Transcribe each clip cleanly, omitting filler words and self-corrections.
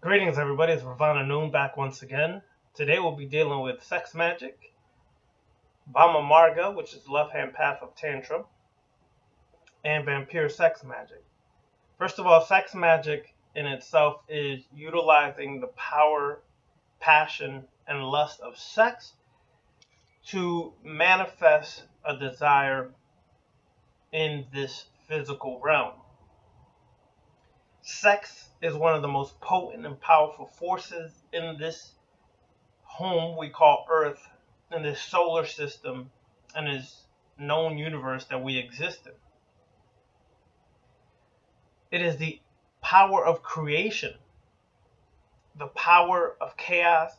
Greetings, everybody. It's Ravana Noon back once again. Today we'll be dealing with sex magic, Vama Marga, which is the left-hand path of Tantra, and vampire sex magic. First of all, sex magic in itself is utilizing the power, passion, and lust of sex to manifest a desire in this physical realm. Sex is one of the most potent and powerful forces in this home we call Earth, in this solar system and this known universe that we exist in. It is the power of creation, the power of chaos,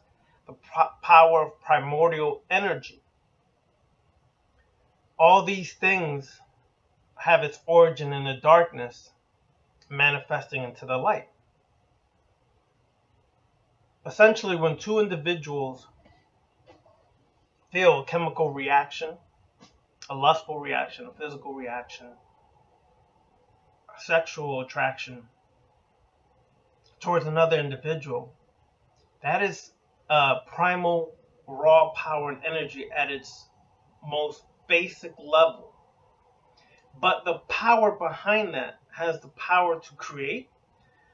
the power of primordial energy. All these things have its origin in the darkness, manifesting into the light. Essentially, when two individuals feel a chemical reaction, a lustful reaction, a physical reaction, a sexual attraction towards another individual, that is primal, raw power and energy at its most basic level. But the power behind that has the power to create,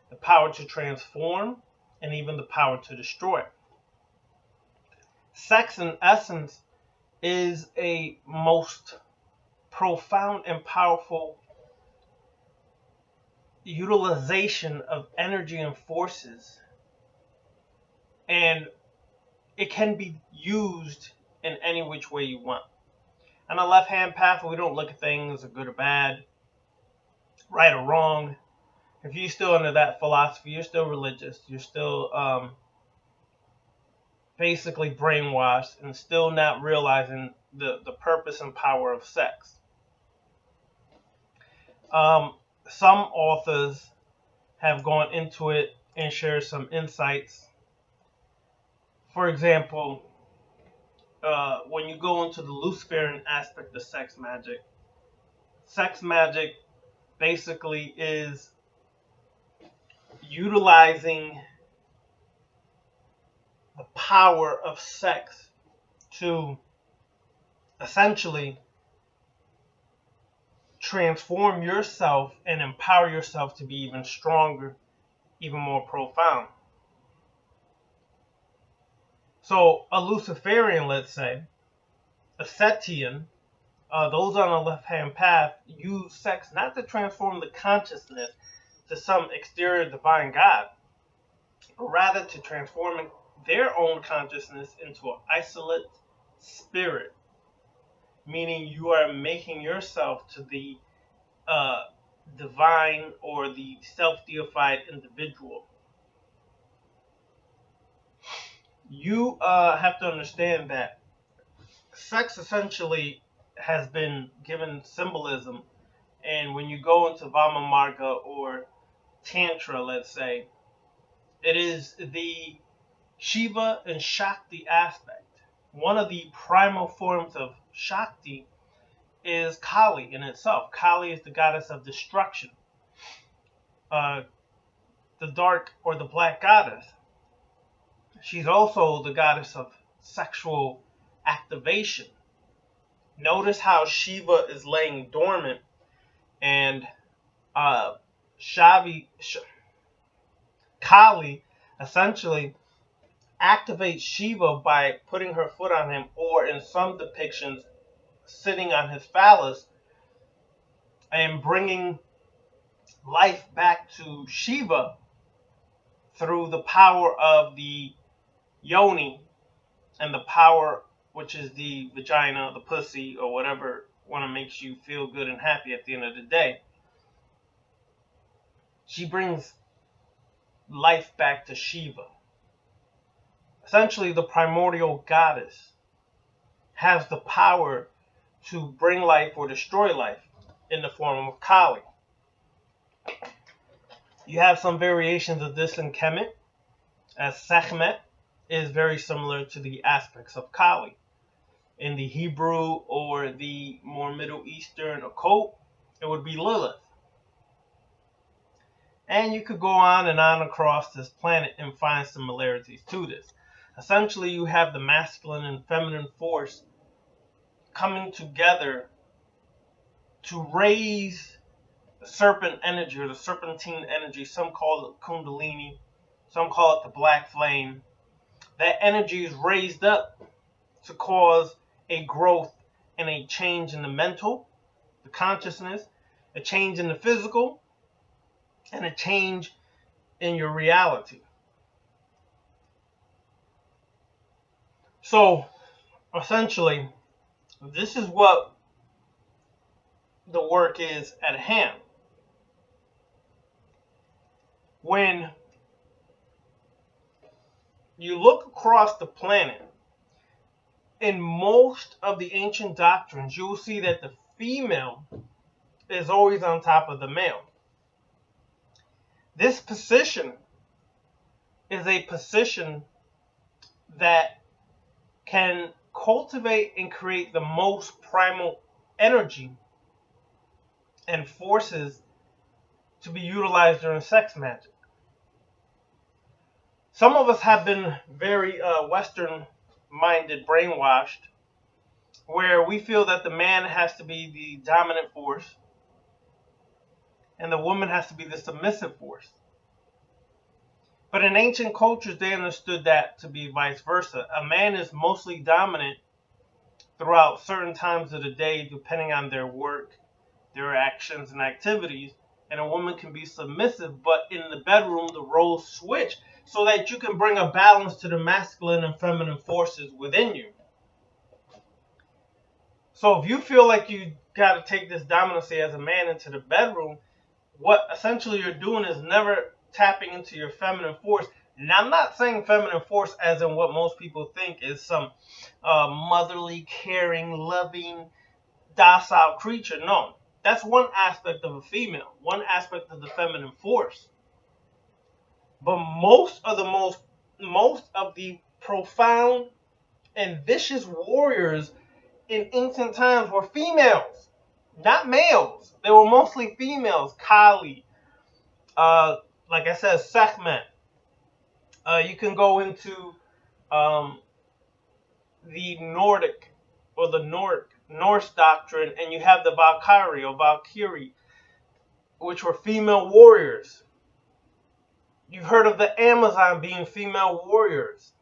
the power to transform, and even the power to destroy. Sex, in essence, is a most profound and powerful utilization of energy and forces, and it can be used in any which way you want. On the left-hand path, we don't look at things as good or bad, right or wrong. If you're still under that philosophy, you're still religious, you're still basically brainwashed and still not realizing the purpose and power of sex. Some authors have gone into it and shared some insights. For example, when you go into the Luciferian aspect of sex magic basically is utilizing the power of sex to essentially transform yourself and empower yourself to be even stronger, even more profound. So a Luciferian, let's say, a Setian, those on the left-hand path use sex not to transform the consciousness to some exterior divine God, but rather to transform their own consciousness into an isolate spirit, meaning you are making yourself to the divine or the self-deified individual. You have to understand that sex essentially has been given symbolism, and when you go into Vama Marga or Tantra, let's say, it is the Shiva and Shakti aspect. One of the primal forms of Shakti is Kali in itself. Kali is the goddess of destruction, the dark or the black goddess. She's also the goddess of sexual activation. Notice how Shiva is laying dormant, and Kali essentially activates Shiva by putting her foot on him, or in some depictions, sitting on his phallus, and bringing life back to Shiva through the power of the yoni and the power, which is the vagina, the pussy, or whatever one makes you feel good and happy at the end of the day. She brings life back to Shiva. Essentially, the primordial goddess has the power to bring life or destroy life in the form of Kali. You have some variations of this in Kemet, as Sekhmet is very similar to the aspects of Kali. In the Hebrew or the more Middle Eastern occult, it would be Lilith. And you could go on and on across this planet and find similarities to this. Essentially, you have the masculine and feminine force coming together to raise the serpent energy or the serpentine energy. Some call it Kundalini, some call it the black flame. That energy is raised up to cause a growth and a change in the mental, the consciousness, a change in the physical, and a change in your reality. So, essentially, this is what the work is at hand. When you look across the planet, in most of the ancient doctrines, you will see that the female is always on top of the male. This position is a position that can cultivate and create the most primal energy and forces to be utilized during sex magic. Some of us have been very Western-minded, brainwashed, where we feel that the man has to be the dominant force and the woman has to be the submissive force. But in ancient cultures, they understood that to be vice versa. A man is mostly dominant throughout certain times of the day, depending on their work, their actions and activities, and a woman can be submissive, but in the bedroom, the roles switch so that you can bring a balance to the masculine and feminine forces within you. So if you feel like you got to take this dominancy as a man into the bedroom, what essentially you're doing is never tapping into your feminine force. And I'm not saying feminine force as in what most people think is some motherly, caring, loving, docile creature. No, that's one aspect of a female, one aspect of the feminine force. But most of the profound and vicious warriors in ancient times were females, not males. They were mostly females. Kali, like I said, Sekhmet. You can go into the Nordic or the Norse doctrine, and you have the Valkyrie or Valkyrie, which were female warriors. You've heard of the Amazon being female warriors.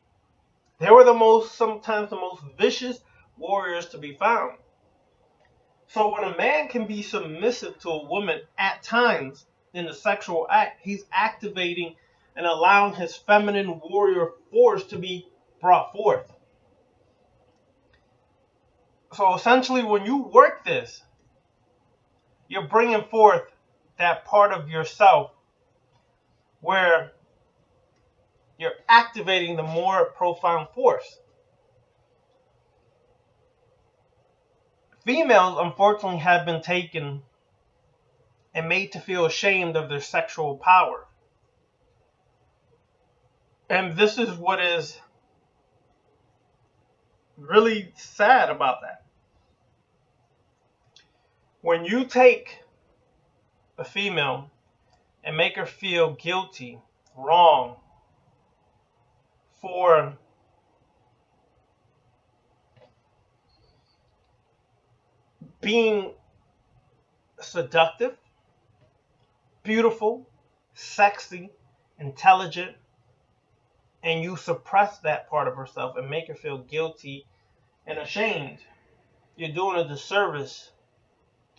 They were sometimes the most vicious warriors to be found. So when a man can be submissive to a woman at times in the sexual act, he's activating and allowing his feminine warrior force to be brought forth. So essentially, when you work this, you're bringing forth that part of yourself where you're activating the more profound force. Females, unfortunately, have been taken and made to feel ashamed of their sexual power. And this is what is really sad about that. When you take a female and make her feel guilty, wrong, for being seductive, beautiful, sexy, intelligent, and you suppress that part of herself and make her feel guilty and ashamed, you're doing a disservice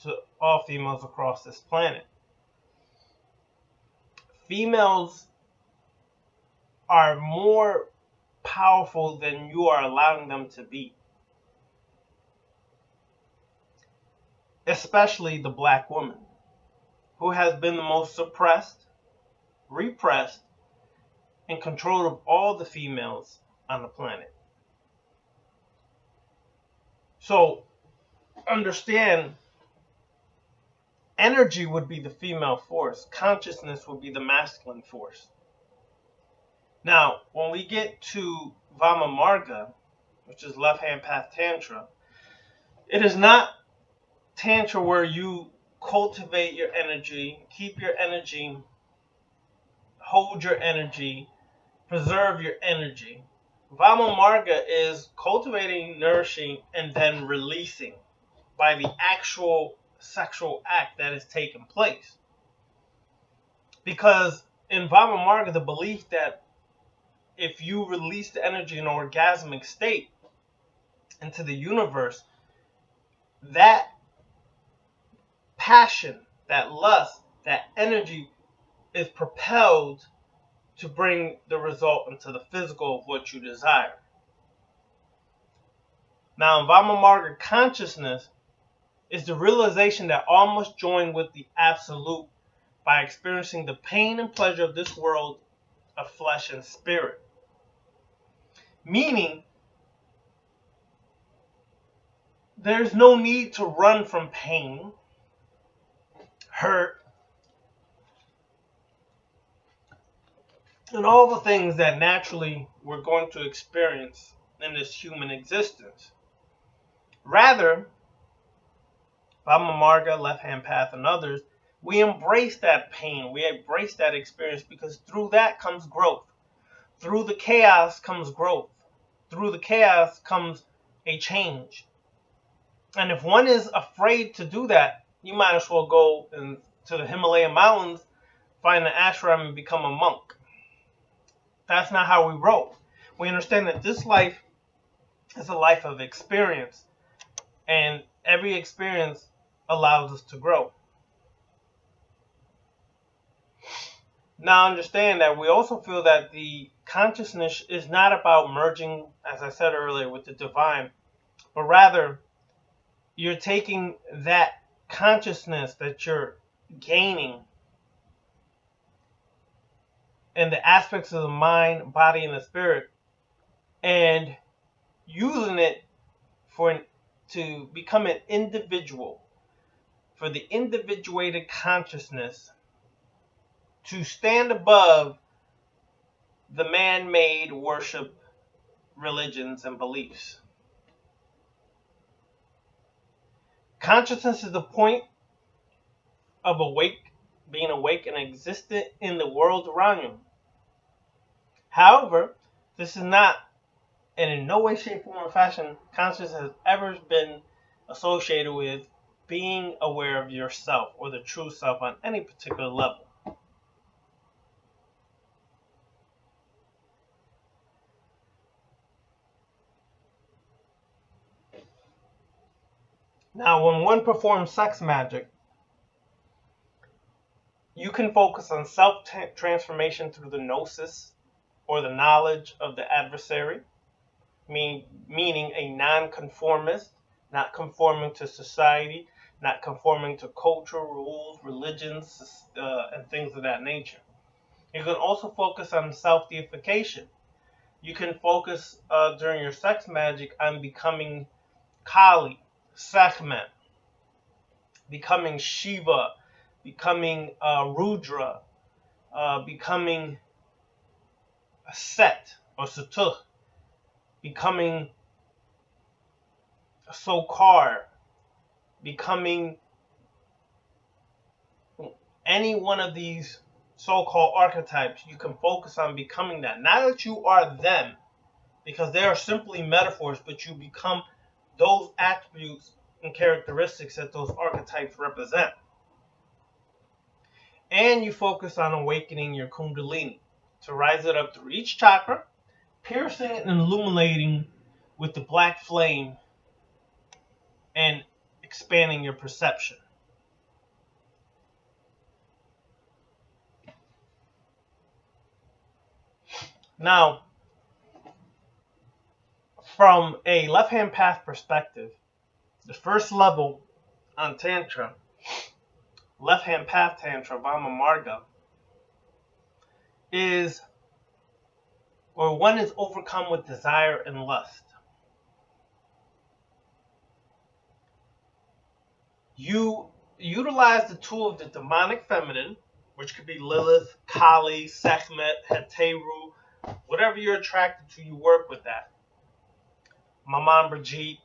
to all females across this planet. Females are more powerful than you are allowing them to be. Especially the black woman, who has been the most suppressed, repressed, and controlled of all the females on the planet. So, understand, energy would be the female force. Consciousness would be the masculine force. Now, when we get to Vama Marga, which is left hand path Tantra, it is not Tantra where you cultivate your energy, keep your energy hold your energy, preserve your energy. Vama Marga is cultivating, nourishing, and then releasing by the actual sexual act that is taking place. Because in Vama Marga, the belief that if you release the energy in an orgasmic state into the universe, that passion, that lust, that energy is propelled to bring the result into the physical of what you desire. Now, in Vama Marga, consciousness is the realization that all must join with the absolute by experiencing the pain and pleasure of this world of flesh and spirit. Meaning, there's no need to run from pain, hurt, and all the things that naturally we're going to experience in this human existence. Rather, Vama Marga, Left Hand Path, and others, we embrace that pain, we embrace that experience, because through that comes growth. Through the chaos comes growth. Through the chaos comes a change. And if one is afraid to do that, you might as well go to the Himalayan mountains, find an ashram, and become a monk. That's not how we roll. We understand that this life is a life of experience, and every experience allows us to grow. Now understand that we also feel that the consciousness is not about merging, as I said earlier, with the divine, but rather you're taking that consciousness that you're gaining and the aspects of the mind, body, and the spirit, and using it to become an individual, for the individuated consciousness to stand above the man-made worship religions and beliefs. Consciousness is the point of being awake and existent in the world around you. However, this is not, and in no way, shape, form, or fashion, consciousness has ever been associated with being aware of yourself or the true self on any particular level. Now, when one performs sex magic, you can focus on self-transformation through the gnosis, or the knowledge of the adversary, meaning a non-conformist, not conforming to society, not conforming to culture, rules, religions, and things of that nature. You can also focus on self-deification. You can focus during your sex magic on becoming Kali, Sekhmet, becoming Shiva, becoming Rudra, becoming Set or Sutukh, becoming Sokar, becoming any one of these so-called archetypes. You can focus on becoming that. Not that you are them, because they are simply metaphors, but you become those attributes and characteristics that those archetypes represent. And you focus on awakening your Kundalini to rise it up through each chakra, piercing and illuminating with the black flame and expanding your perception. Now, from a left-hand path perspective, the first level on Tantra, left-hand path Tantra, Vama Marga, is, or one is overcome with desire and lust. You utilize the tool of the demonic feminine, which could be Lilith, Kali, Sekhmet, Heteru, whatever you're attracted to, you work with that. Maman Brigitte,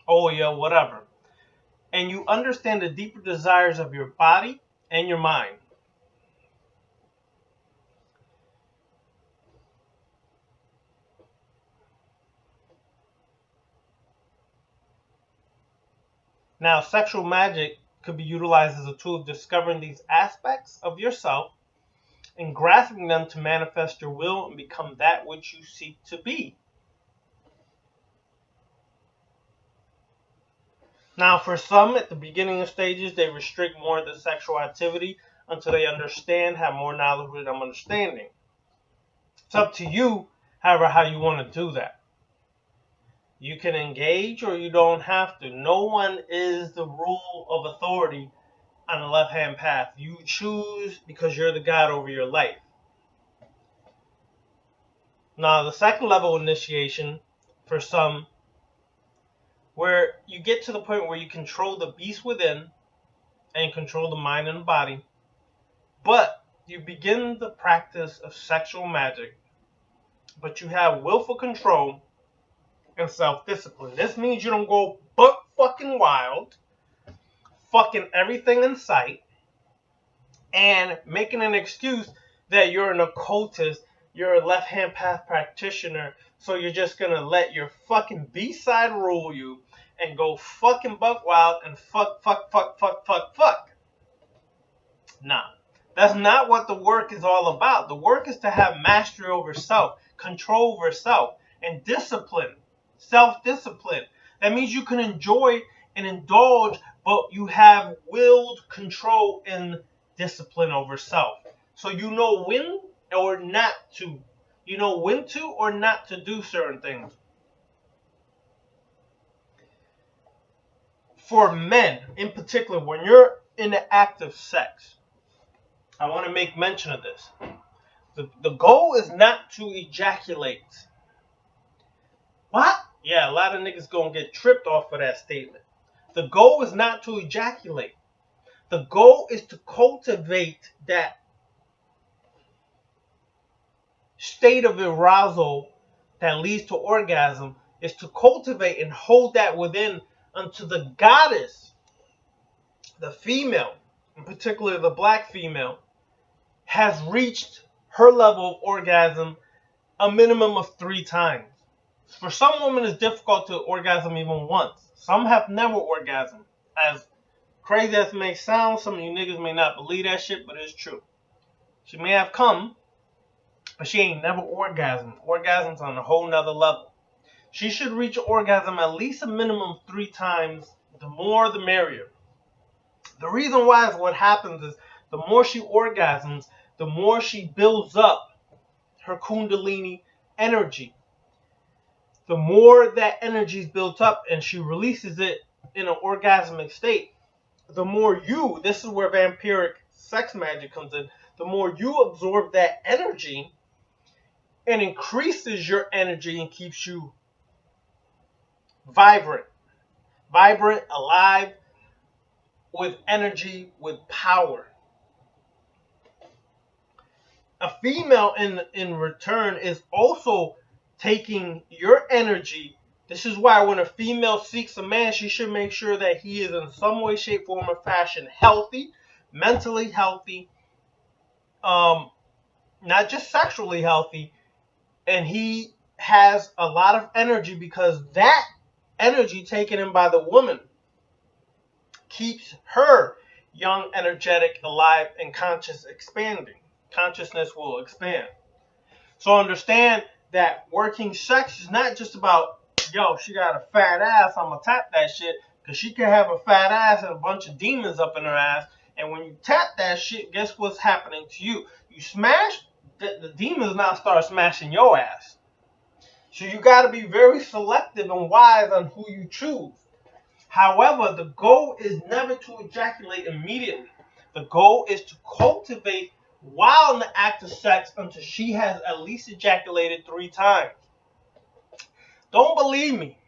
Oya, whatever. And you understand the deeper desires of your body and your mind. Now, sexual magic could be utilized as a tool of discovering these aspects of yourself and grasping them to manifest your will and become that which you seek to be. Now, for some, at the beginning of stages, they restrict more of the sexual activity until they understand, have more knowledge with them understanding. It's up to you, however, how you want to do that. You can engage or you don't have to. No one is the rule of authority on the left-hand path. You choose because you're the God over your life. Now, the second level initiation, for some, where you get to the point where you control the beast within and control the mind and the body, but you begin the practice of sexual magic, but you have willful control and self-discipline. This means you don't go buck fucking wild, fucking everything in sight, and making an excuse that you're an occultist, you're a left-hand path practitioner, so you're just gonna let your fucking B-side rule you and go fucking buck wild and fuck. Nah, that's not what the work is all about. The work is to have mastery over self, control over self, and discipline, self-discipline. That means you can enjoy and indulge, but you have willed control and discipline over self. So you know when or not to. You know when to or not to do certain things. For men, in particular, when you're in the act of sex, I want to make mention of this. The goal is not to ejaculate. What? Yeah, a lot of niggas gonna get tripped off of that statement. The goal is not to ejaculate. The goal is to cultivate that state of arousal that leads to orgasm, is to cultivate and hold that within until the goddess, the female, in particular the black female, has reached her level of orgasm a minimum of 3 times. For some women, it's difficult to orgasm even once. Some have never orgasmed. As crazy as it may sound, some of you niggas may not believe that shit, but it's true. She may have come, but she ain't never orgasmed. Orgasm's on a whole nother level. She should reach orgasm at least a minimum of 3 times. The more, the merrier. The reason why is what happens is the more she orgasms, the more she builds up her kundalini energy. The more that energy is built up and she releases it in an orgasmic state, the more you, this is where vampiric sex magic comes in, the more you absorb that energy and increases your energy and keeps you vibrant, alive, with energy, with power. A female in return is also taking your energy. This is why when a female seeks a man, she should make sure that he is in some way, shape, form, or fashion healthy, mentally healthy, not just sexually healthy, and he has a lot of energy, because that energy taken in by the woman keeps her young, energetic, alive, and conscious expanding. Consciousness will expand. So understand that working sex is not just about, yo, she got a fat ass, I'm going to tap that shit, because she can have a fat ass and a bunch of demons up in her ass, and when you tap that shit, guess what's happening to you? You smash, the demons now start smashing your ass. So you got to be very selective and wise on who you choose. However, the goal is never to ejaculate immediately. The goal is to cultivate while in the act of sex until she has at least ejaculated 3 times. Don't believe me.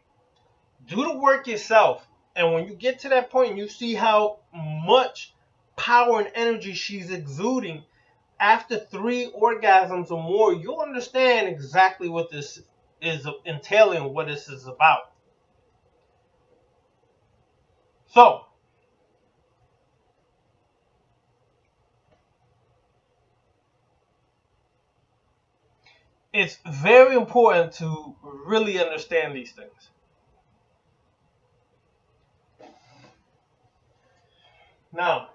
Do the work yourself. And when you get to that point and you see how much power and energy she's exuding after 3 orgasms or more, you'll understand exactly what this is entailing, what this is about. So, it's very important to really understand these things. Now,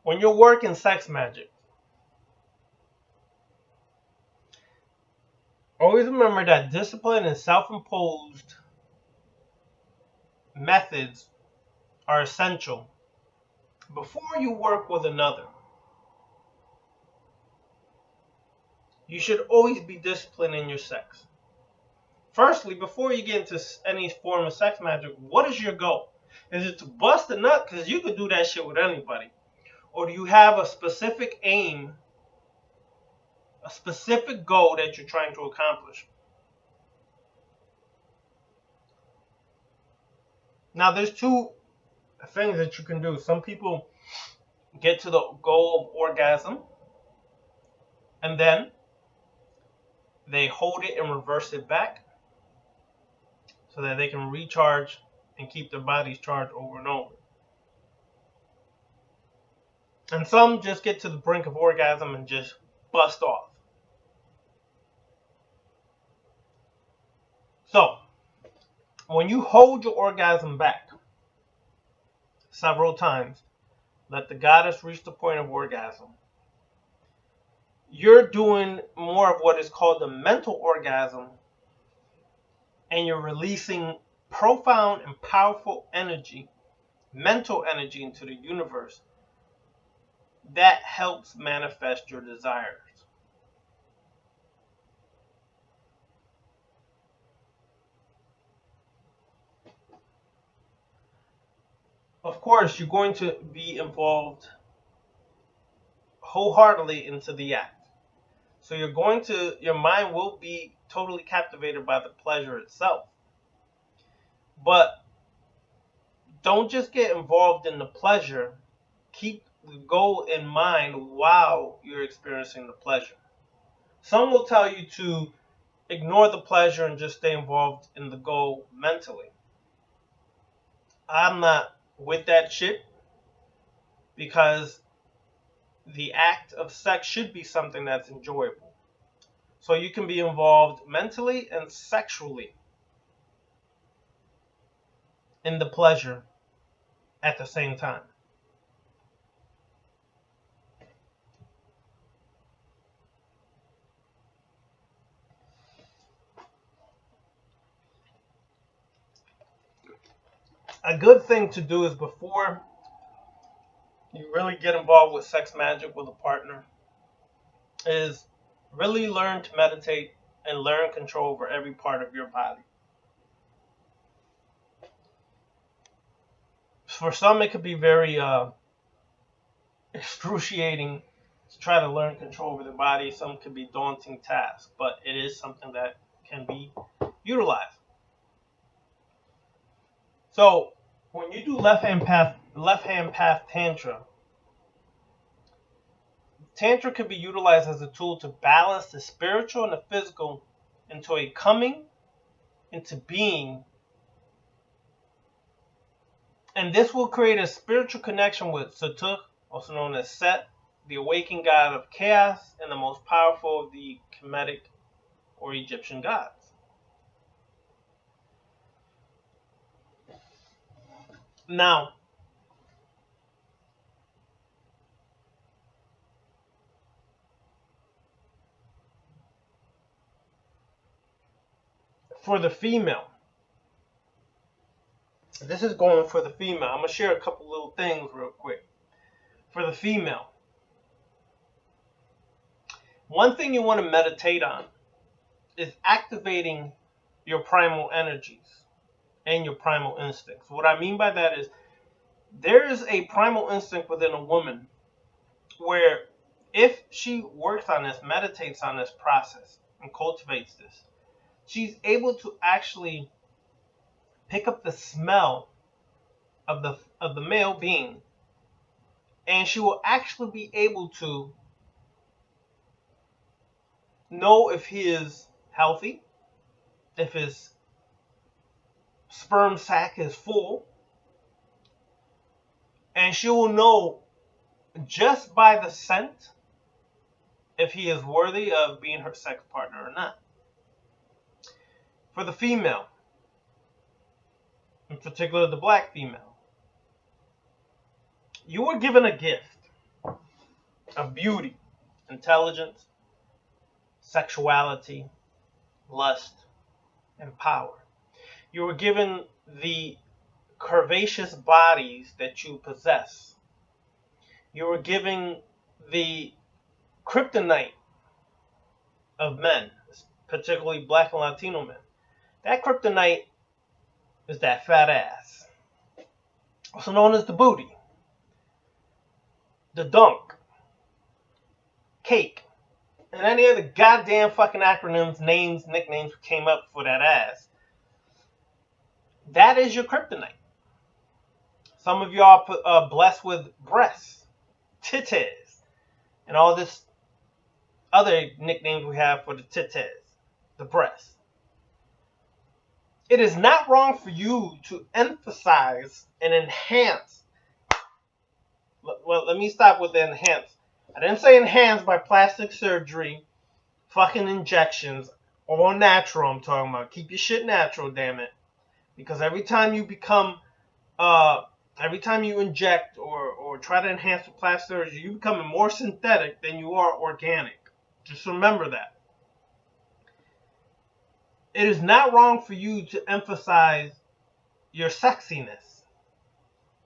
when you're working sex magic, always remember that discipline and self-imposed methods are essential before you work with another. You should always be disciplined in your sex. Firstly, before you get into any form of sex magic, what is your goal? Is it to bust a nut? Because you could do that shit with anybody. Or do you have a specific aim, a specific goal that you're trying to accomplish? Now, there's two things that you can do. Some people get to the goal of orgasm, and then they hold it and reverse it back so that they can recharge and keep their bodies charged over and over. And some just get to the brink of orgasm and just bust off. So, when you hold your orgasm back several times, let the goddess reach the point of orgasm, you're doing more of what is called the mental orgasm, and you're releasing profound and powerful energy, mental energy into the universe that helps manifest your desires. Of course, you're going to be involved wholeheartedly into the act. So your mind will be totally captivated by the pleasure itself. But don't just get involved in the pleasure. Keep the goal in mind while you're experiencing the pleasure. Some will tell you to ignore the pleasure and just stay involved in the goal mentally. I'm not with that shit, because the act of sex should be something that's enjoyable. So you can be involved mentally and sexually in the pleasure at the same time. A good thing to do is, before you really get involved with sex magic with a partner, is really learn to meditate and learn control over every part of your body. For some, it could be very excruciating to try to learn control over the body. Some could be daunting tasks, but it is something that can be utilized. So when you do left hand path tantra, tantra can be utilized as a tool to balance the spiritual and the physical into a coming into being. And this will create a spiritual connection with Satuk, also known as Set, the awakened god of chaos and the most powerful of the Kemetic or Egyptian gods. Now, for the female, this is going for the female. I'm going to share a couple little things real quick. For the female, one thing you want to meditate on is activating your primal energies and your primal instincts. What I mean by that is, there is a primal instinct within a woman where, if she works on this, meditates on this process, and cultivates this, she's able to actually pick up the smell of the male being, and she will actually be able to know if he is healthy, if his sperm sac is full, and she will know just by the scent if he is worthy of being her sex partner or not. For the female, in particular the black female, You were given a gift of beauty, intelligence, sexuality, lust, and power. You were given the curvaceous bodies that you possess. You were given the kryptonite of men, particularly black and Latino men. That kryptonite is that fat ass, also known as the booty, the dunk, cake, and any other goddamn fucking acronyms, names, nicknames came up for that ass. That is your kryptonite. Some of y'all are blessed with breasts, titties, and all this other nicknames we have for the titties, the breasts. It is not wrong for you to emphasize and enhance. Well, let me stop with the enhance. I didn't say enhance by plastic surgery, fucking injections, all natural. I'm talking about. Keep your shit natural, damn it. Because every time you inject or try to enhance with plastic surgery, you're becoming more synthetic than you are organic. Just remember that. It is not wrong for you to emphasize your sexiness,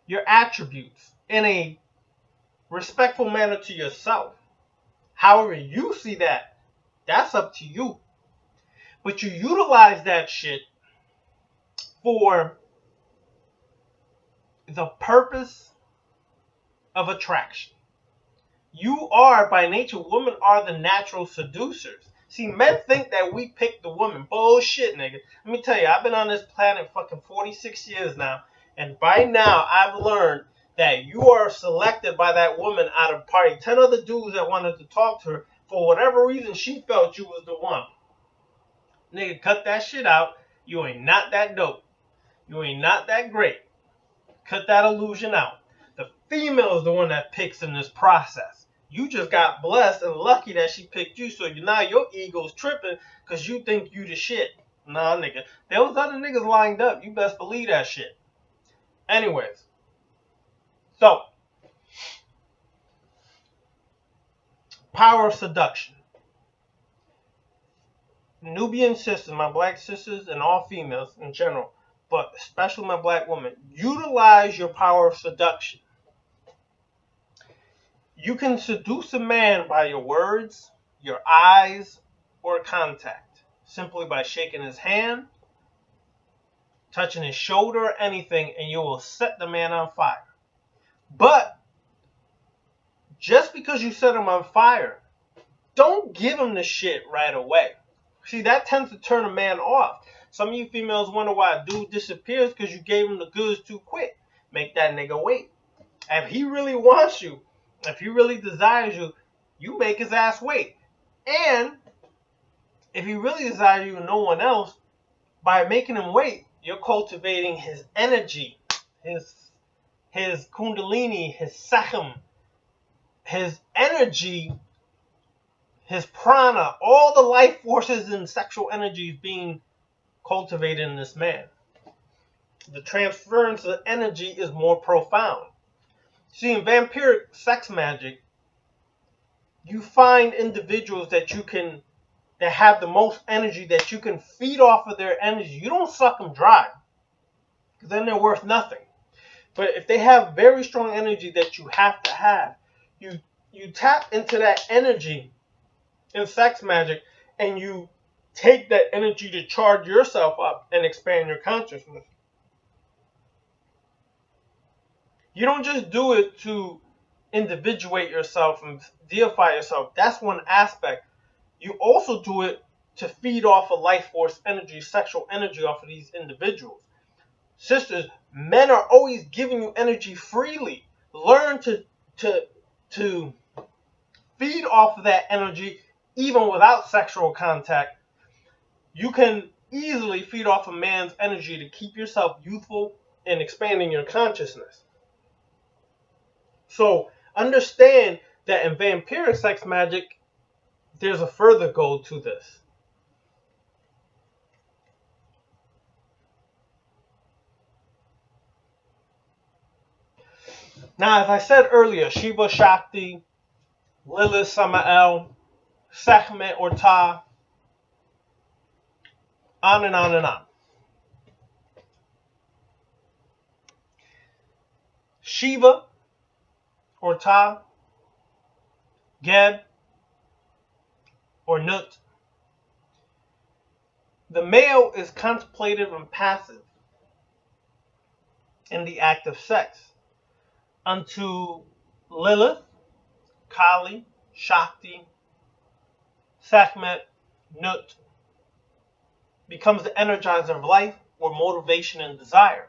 your attributes, in a respectful manner to yourself. However you see that, that's up to you. But you utilize that shit for the purpose of attraction. You are, by nature, women are the natural seducers. See, men think that we pick the woman. Bullshit, nigga. Let me tell you, I've been on this planet fucking 46 years now, and by now I've learned that you are selected by that woman out of probably 10 other dudes that wanted to talk to her. For whatever reason, she felt you was the one. Nigga, cut that shit out. You ain't not that dope. You ain't not that great. Cut that illusion out. The female is the one that picks in this process. You just got blessed and lucky that she picked you, so now your ego's tripping because you think you the shit. Nah, nigga. There was other niggas lined up. You best believe that shit. Anyways. So. Power of seduction. Nubian sisters, my black sisters, and all females in general, but especially my black women, utilize your power of seduction. You can seduce a man by your words, your eyes, or contact, simply by shaking his hand, touching his shoulder, or anything, and you will set the man on fire. But just because you set him on fire, don't give him the shit right away. See, that tends to turn a man off. Some of you females wonder why a dude disappears because you gave him the goods too quick. Make that nigga wait. If he really wants you, if he really desires you, you make his ass wait. And if he really desires you and no one else, by making him wait, you're cultivating his energy, his kundalini, his saham, his energy, his prana, all the life forces and sexual energies being cultivated in this man. The transference of energy is more profound. See, in vampiric sex magic, you find individuals that have the most energy, that you can feed off of their energy. You don't suck them dry, because then they're worth nothing. But if they have very strong energy that you have to have, you tap into that energy in sex magic, and you take that energy to charge yourself up and expand your consciousness. You don't just do it to individuate yourself and deify yourself. That's one aspect. You also do it to feed off of life force energy, sexual energy off of these individuals. Sisters, men are always giving you energy freely. Learn to feed off of that energy even without sexual contact. You can easily feed off a man's energy to keep yourself youthful and expanding your consciousness. So understand that in vampiric sex magic, there's a further goal to this. Now, as I said earlier, Shiva, Shakti, Lilith, Samael, Sekhmet or Ta, on and on and on. Shiva or Ta, Geb or Nut. The male is contemplative and passive in the act of sex. Unto Lilith, Kali, Shakti, Sekhmet, Nut becomes the energizer of life or motivation and desire.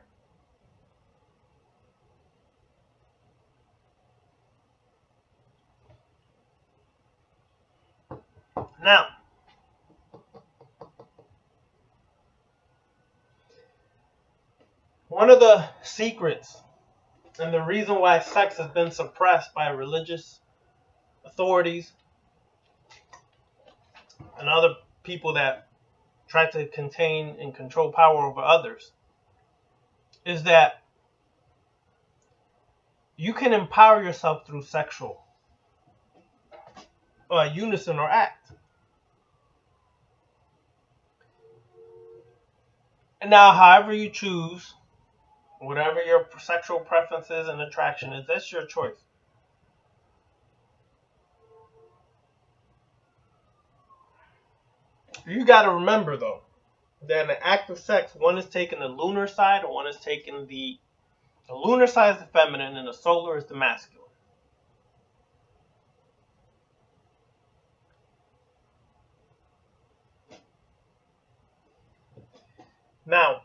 Now, one of the secrets and the reason why sex has been suppressed by religious authorities and other people that try to contain and control power over others is that you can empower yourself through sexual unison or act. And now, however you choose, whatever your sexual preferences and attraction is, that's your choice. You got to remember, though, that in the act of sex, one is taking the lunar side and one is taking the lunar side is the feminine and the solar is the masculine. Now,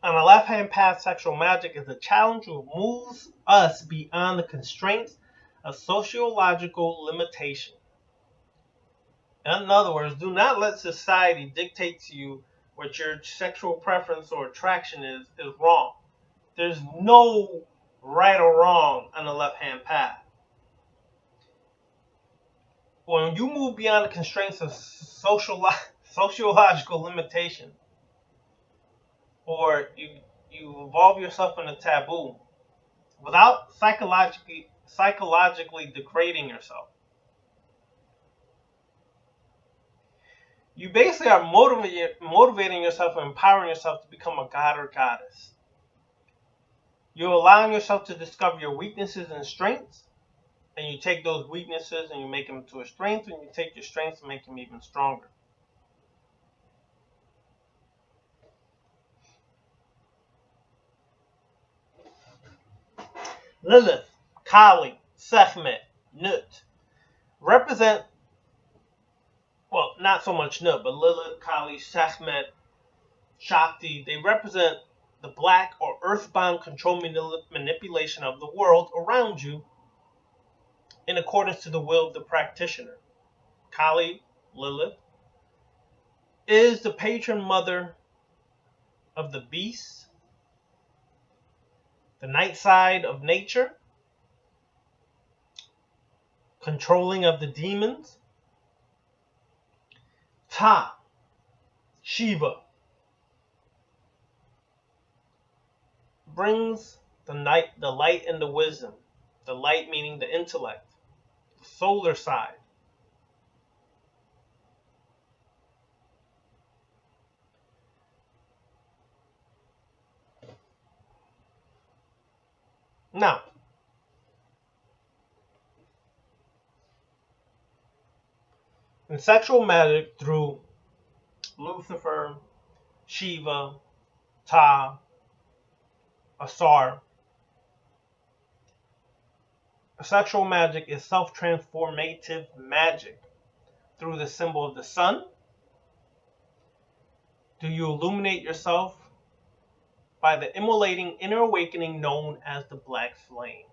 on the left-hand path, sexual magic is a challenge that moves us beyond the constraints of sociological limitation. In other words, do not let society dictate to you what your sexual preference or attraction is wrong. There's no right or wrong on the left-hand path. When you move beyond the constraints of sociological limitation, or you involve yourself in a taboo without psychologically degrading yourself, you basically are motivating yourself and empowering yourself to become a god or goddess. You're allowing yourself to discover your weaknesses and strengths, and you take those weaknesses and you make them to a strength, and you take your strengths and make them even stronger. Lilith, Kali, Sekhmet, Nut represent, well, not so much Nut, but Lilith, Kali, Sekhmet, Shakti, they represent the black or earthbound control manipulation of the world around you in accordance to the will of the practitioner. Kali, Lilith, is the patron mother of the beasts, the night side of nature, controlling of the demons. Ta, Shiva, brings the light and the wisdom. The light meaning the intellect, the solar side. Now, in sexual magic through Lucifer, Shiva, Ta, Asar, sexual magic is self-transformative magic through the symbol of the sun. Do you illuminate yourself by the immolating inner awakening known as the black flame?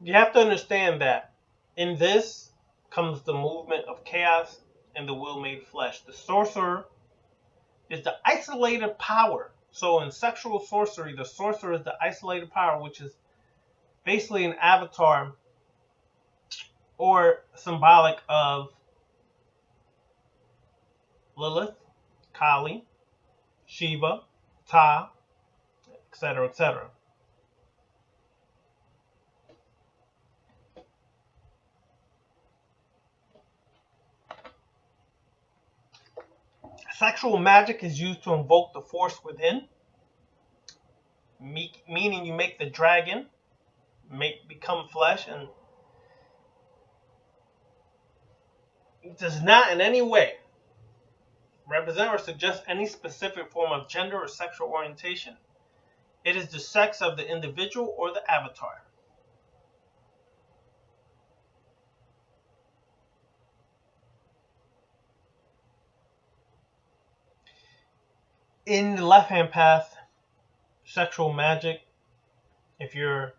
You have to understand that in this comes the movement of chaos and the will made flesh. The sorcerer is the isolated power. So in sexual sorcery, the sorcerer is the isolated power, which is basically an avatar or symbolic of Lilith, Kali, Shiva, Ta, etc., etc. Sexual magic is used to invoke the force within, meaning you make the dragon become flesh, and it does not in any way represent or suggest any specific form of gender or sexual orientation. It is the sex of the individual or the avatar. In the left-hand path, sexual magic, if you're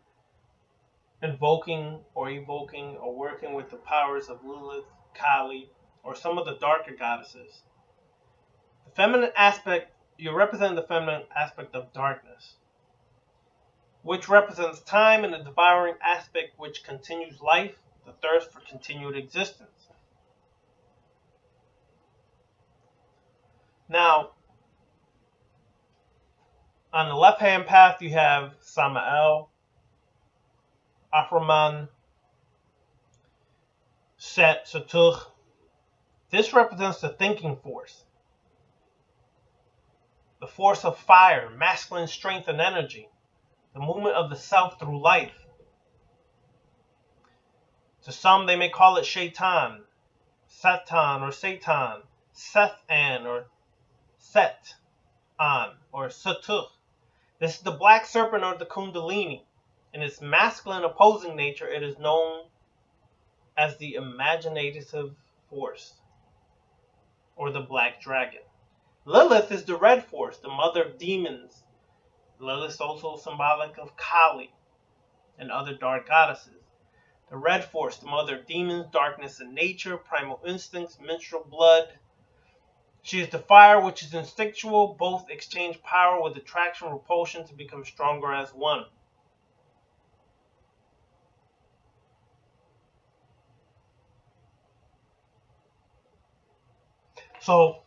invoking or evoking or working with the powers of Lilith, Kali, or some of the darker goddesses, the feminine aspect, you represent the feminine aspect of darkness, which represents time, and the devouring aspect which continues life, the thirst for continued existence. Now, on the left-hand path, you have Samael, Ahriman, Set, Satuch. This represents the thinking force, the force of fire, masculine strength and energy, the movement of the self through life. To some, they may call it Shaitan, Satan or Satan, Seth-an or Set-an or Satuch. This is the black serpent or the Kundalini. In its masculine opposing nature, it is known as the imaginative force or the black dragon. Lilith is the red force, the mother of demons. Lilith is also symbolic of Kali and other dark goddesses. The red force, the mother of demons, darkness in nature, primal instincts, menstrual blood. She is the fire which is instinctual. Both exchange power with attraction, repulsion to become stronger as one. So,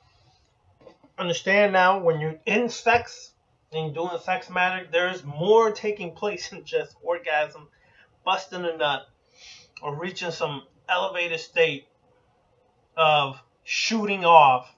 understand now, when you're in sex and doing sex magic, there's more taking place than just orgasm, busting a nut, or reaching some elevated state of shooting off